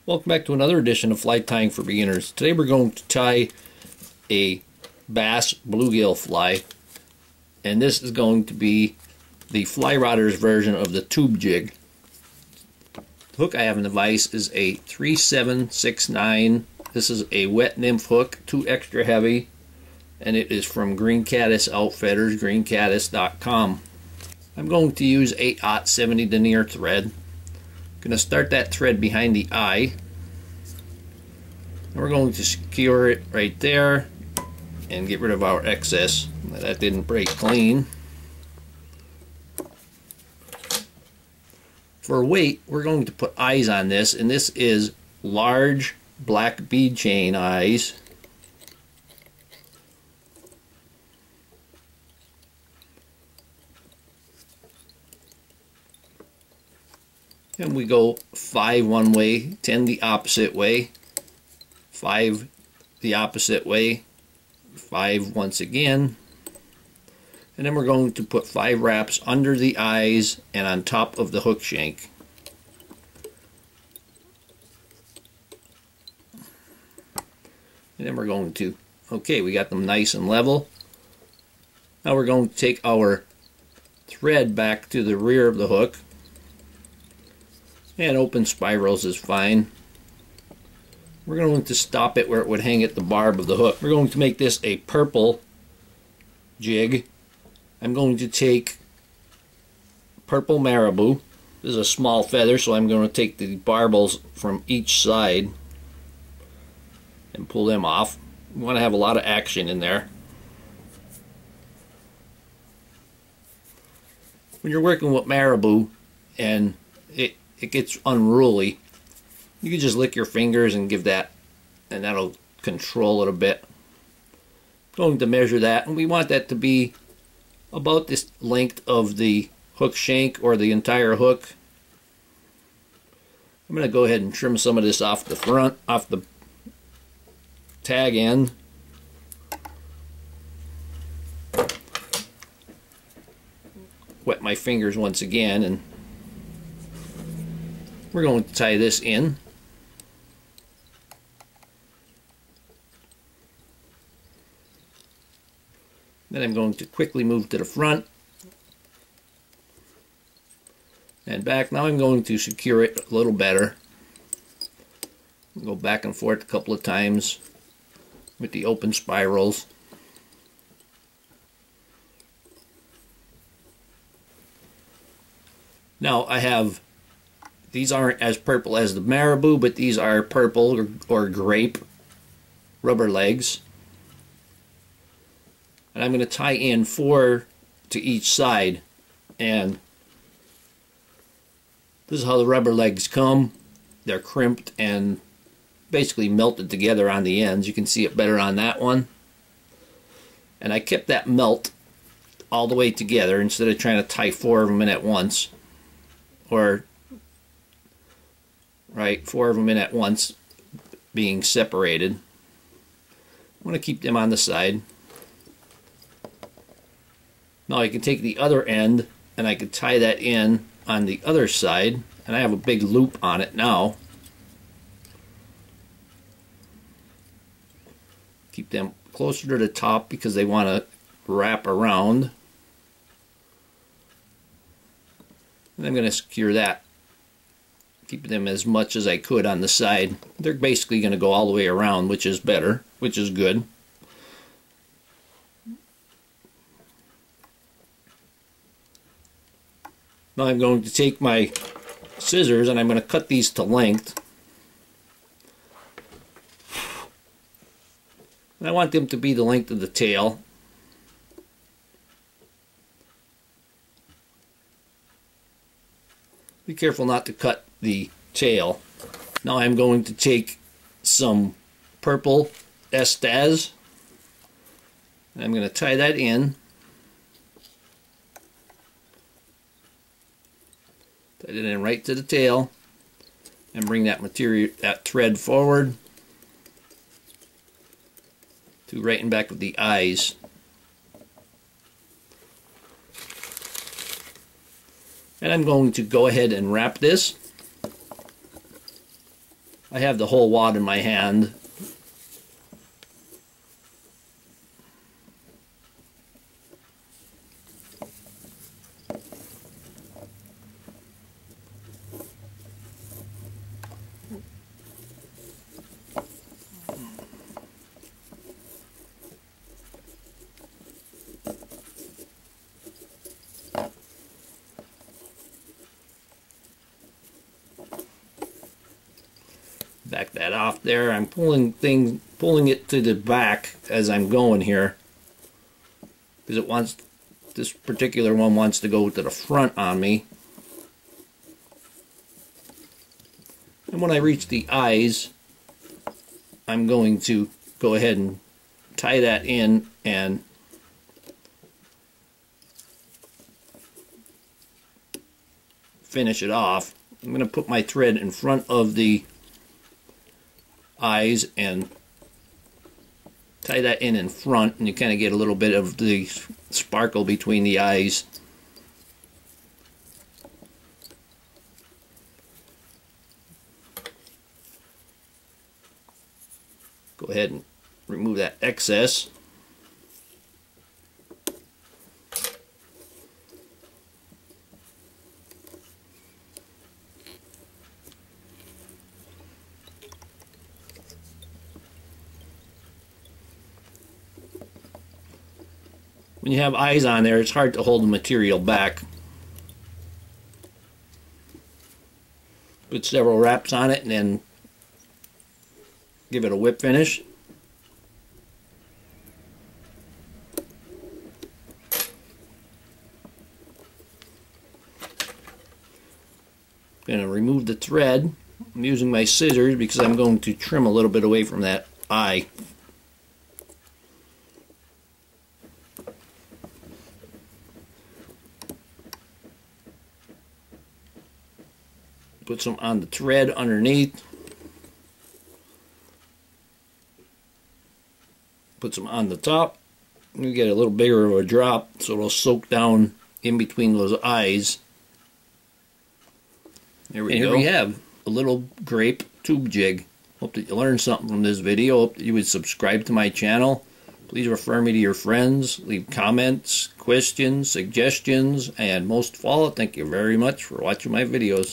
Welcome back to another edition of Fly Tying for Beginners. Today we're going to tie a bass bluegill fly, and this is going to be the Fly Rodders version of the tube jig. The hook I have in the vise is a 3769. This is a wet nymph hook, 2 extra heavy, and it is from Green Caddis Outfitters, greencaddis.com. I'm going to use 8/70 denier thread. Going to start that thread behind the eye, and we're going to secure it right there and get rid of our excess. That didn't break clean. For weight, we're going to put eyes on this, and this is large black bead chain eyes. And we go 5 one way, 10 the opposite way, 5 the opposite way, 5 once again, and then we're going to put 5 wraps under the eyes and on top of the hook shank. And then we're going to, okay, we got them nice and level. Now we're going to take our thread back to the rear of the hook. And open spirals is fine. We're going to stop it where it would hang at the barb of the hook. We're going to make this a purple jig. I'm going to take purple Marabou. This is a small feather, so I'm going to take the barbels from each side and pull them off. We want to have a lot of action in there. When you're working with Marabou and it gets unruly, you can just lick your fingers and give that, and that'll control it a bit. I'm going to measure that, and we want that to be about this length of the hook shank or the entire hook. I'm going to go ahead and trim some of this off the front, off the tag end. Wet my fingers once again, and we're going to tie this in. Then I'm going to quickly move to the front and back. Now I'm going to secure it a little better. Go back and forth a couple of times with the open spirals. Now I have, these aren't as purple as the Marabou, but these are purple or grape rubber legs. And I'm going to tie in 4 to each side. And this is how the rubber legs come. They're crimped and basically melted together on the ends. You can see it better on that one. And I kept that melt all the way together instead of trying to tie 4 of them in at once. Or 4 of them in at once being separated. I want to keep them on the side. Now I can take the other end and I can tie that in on the other side, and I have a big loop on it now. Keep them closer to the top because they want to wrap around. And I'm going to secure that. Keep them as much as I could on the side. They're basically going to go all the way around, which is better, which is good. Now I'm going to take my scissors and I'm going to cut these to length. And I want them to be the length of the tail. Be careful not to cut the tail. Now I'm going to take some purple Eztaz, and I'm going to tie that in. Tie it in right to the tail and bring that material, that thread forward to right in back of the eyes. And I'm going to go ahead and wrap this I have the whole wad in my hand. Back that off there. I'm pulling it to the back as I'm going here, because this particular one wants to go to the front on me. And when I reach the eyes, I'm going to go ahead and tie that in and finish it off. I'm going to put my thread in front of the eyes and tie that in front, and you kind of get a little bit of the sparkle between the eyes. Go ahead and remove that excess. When you have eyes on there, it's hard to hold the material back. Put several wraps on it and then give it a whip finish. I'm going to remove the thread. I'm using my scissors because I'm going to trim a little bit away from that eye. Put some on the thread underneath. Put some on the top. You get a little bigger of a drop so it'll soak down in between those eyes. There we go. Here we have a little grape tube jig. Hope that you learned something from this video. Hope that you would subscribe to my channel. Please refer me to your friends. Leave comments, questions, suggestions, and most of all, thank you very much for watching my videos.